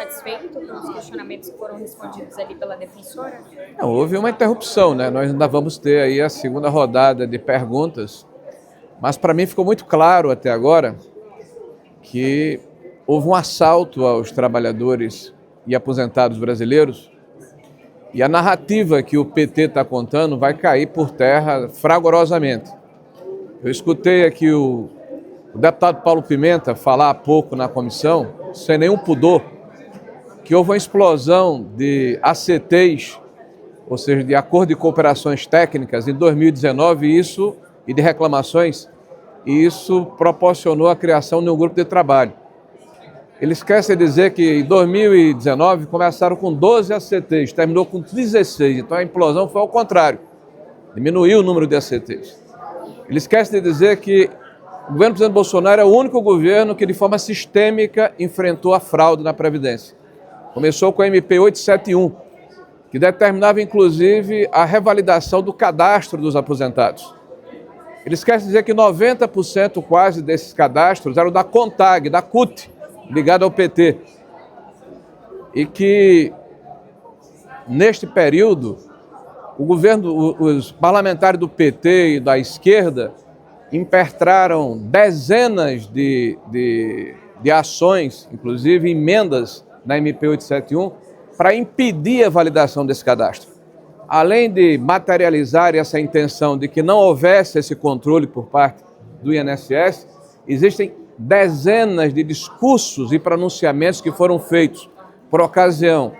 Satisfeito com os questionamentos que foram respondidos ali pela defensora? Não, houve uma interrupção, né? Nós ainda vamos ter aí a segunda rodada de perguntas, mas para mim ficou muito claro até agora que houve um assalto aos trabalhadores e aposentados brasileiros e a narrativa que o PT está contando vai cair por terra fragorosamente. Eu escutei aqui o deputado Paulo Pimenta falar há pouco na comissão, sem nenhum pudor, que houve uma explosão de ACTs, ou seja, de acordo de cooperações técnicas, em 2019, e de reclamações, e isso proporcionou a criação de um grupo de trabalho. Eles esquecem de dizer que em 2019 começaram com 12 ACTs, terminou com 16, então a implosão foi ao contrário, diminuiu o número de ACTs. Eles esquecem de dizer que o governo do presidente Bolsonaro é o único governo que de forma sistêmica enfrentou a fraude na Previdência. Começou com a MP 871, que determinava inclusive a revalidação do cadastro dos aposentados. Eles esquecem de dizer que 90% quase desses cadastros eram da CONTAG, da CUT, ligada ao PT. E que, neste período, o governo, os parlamentares do PT e da esquerda impetraram dezenas de ações, inclusive emendas na MP 871, para impedir a validação desse cadastro. Além de materializar essa intenção de que não houvesse esse controle por parte do INSS, existem dezenas de discursos e pronunciamentos que foram feitos por ocasião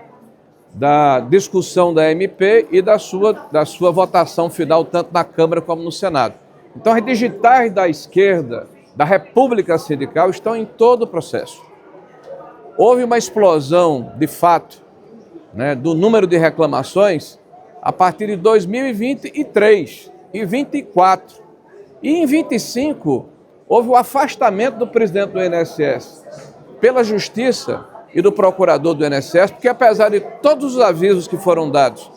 da discussão da MP e da sua votação final, tanto na Câmara como no Senado. Então, as digitais da esquerda, da República Sindical, estão em todo o processo. Houve uma explosão, de fato, né, do número de reclamações a partir de 2023 e 2024. E em 2025, houve o afastamento do presidente do INSS pela Justiça e do procurador do INSS, porque apesar de todos os avisos que foram dados,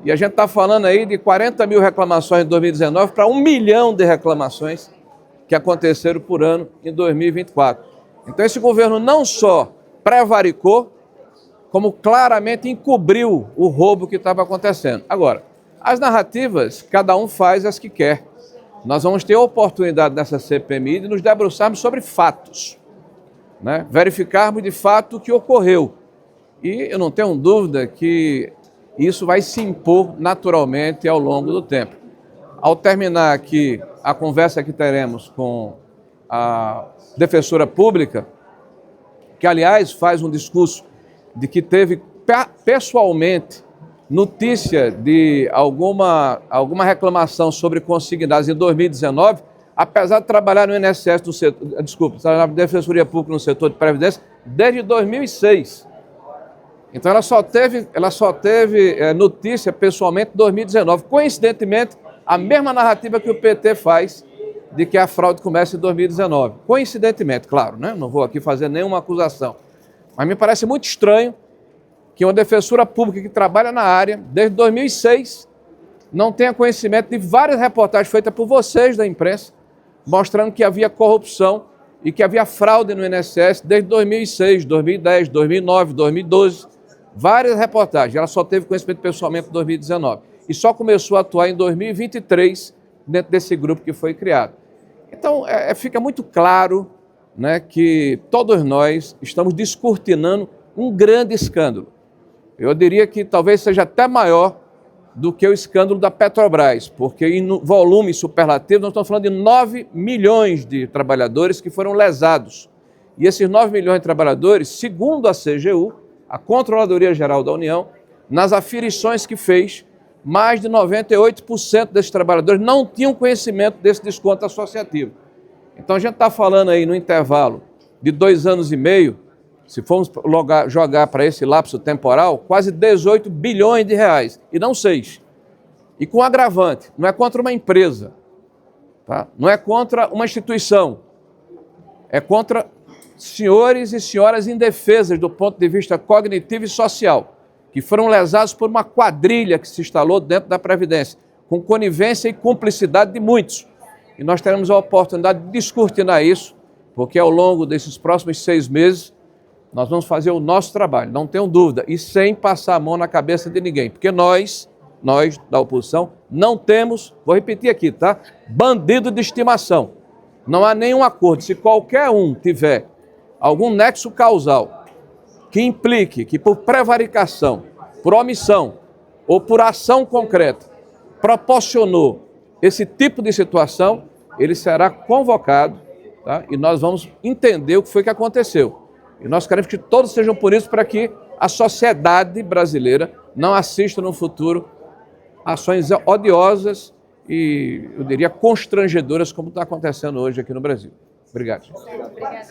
e a gente está falando aí de 40 mil reclamações em 2019 para 1 milhão de reclamações que aconteceram por ano em 2024. Então esse governo não só prevaricou, como claramente encobriu o roubo que estava acontecendo. Agora, as narrativas, cada um faz as que quer. Nós vamos ter a oportunidade nessa CPMI de nos debruçarmos sobre fatos, né? Verificarmos de fato o que ocorreu. E eu não tenho dúvida que isso vai se impor naturalmente ao longo do tempo. Ao terminar aqui a conversa que teremos com a defensora pública, que aliás faz um discurso de que teve pessoalmente notícia de alguma reclamação sobre consignados em 2019, apesar de trabalhar no INSS, na Defensoria Pública no setor de Previdência, desde 2006. Então ela só teve notícia pessoalmente em 2019. Coincidentemente, a mesma narrativa que o PT faz de que a fraude começa em 2019. Coincidentemente, claro, né? Não vou aqui fazer nenhuma acusação. Mas me parece muito estranho que uma defensora pública que trabalha na área desde 2006 não tenha conhecimento de várias reportagens feitas por vocês da imprensa, mostrando que havia corrupção e que havia fraude no INSS desde 2006, 2010, 2009, 2012. Várias reportagens. Ela só teve conhecimento pessoalmente em 2019. E só começou a atuar em 2023 dentro desse grupo que foi criado. Então, fica muito claro, né, que todos nós estamos descortinando um grande escândalo. Eu diria que talvez seja até maior do que o escândalo da Petrobras, porque em volume superlativo nós estamos falando de 9 milhões de trabalhadores que foram lesados. E esses 9 milhões de trabalhadores, segundo a CGU, a Controladoria Geral da União, nas aferições que fez, mais de 98% desses trabalhadores não tinham conhecimento desse desconto associativo. Então a gente está falando aí no intervalo de 2 anos e meio, se formos jogar para esse lapso temporal, quase 18 bilhões de reais, e não 6. E com agravante, não é contra uma empresa, tá? Não é contra uma instituição, é contra senhores e senhoras indefesas do ponto de vista cognitivo e social, que foram lesados por uma quadrilha que se instalou dentro da Previdência, com conivência e cumplicidade de muitos. E nós teremos a oportunidade de descortinar isso, porque ao longo desses próximos 6 meses, Nós vamos fazer o nosso trabalho, não tenham dúvida, e sem passar a mão na cabeça de ninguém, porque nós da oposição, não temos, vou repetir aqui, tá? Bandido de estimação. Não há nenhum acordo. Se qualquer um tiver algum nexo causal que implique que por prevaricação, por omissão ou por ação concreta proporcionou esse tipo de situação, ele será convocado, tá? E nós vamos entender o que foi que aconteceu. E nós queremos que todos sejam punidos para que a sociedade brasileira não assista no futuro ações odiosas e, eu diria, constrangedoras, como está acontecendo hoje aqui no Brasil. Obrigado. Obrigada.